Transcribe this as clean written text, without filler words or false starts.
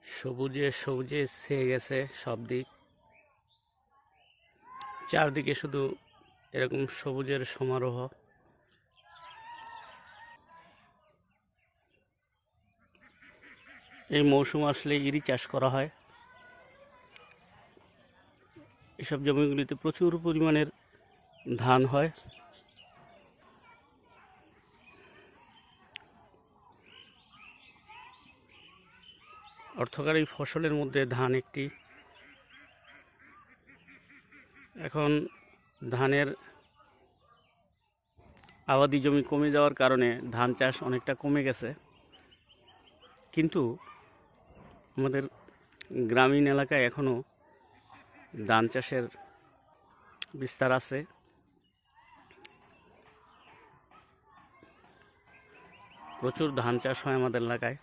সবুজে সবুজে ছেয়ে গেছে সব দিক। চারদিকে শুধু এরকম সবুজের সমারোহ। এই মৌসুম আসলে ইরি চাষ করা হয়। এসব জমিগুলিতে প্রচুর পরিমাণের ধান হয়। অর্থকারী ফসলের মধ্যে ধান একটি। এখন ধানের আবাদি জমি কমে যাওয়ার কারণে ধান চাষ অনেকটা কমে গেছে, কিন্তু আমাদের গ্রামীণ এলাকায় এখনও ধান চাষের বিস্তার আছে। প্রচুর ধান চাষ হয় আমাদের এলাকায়।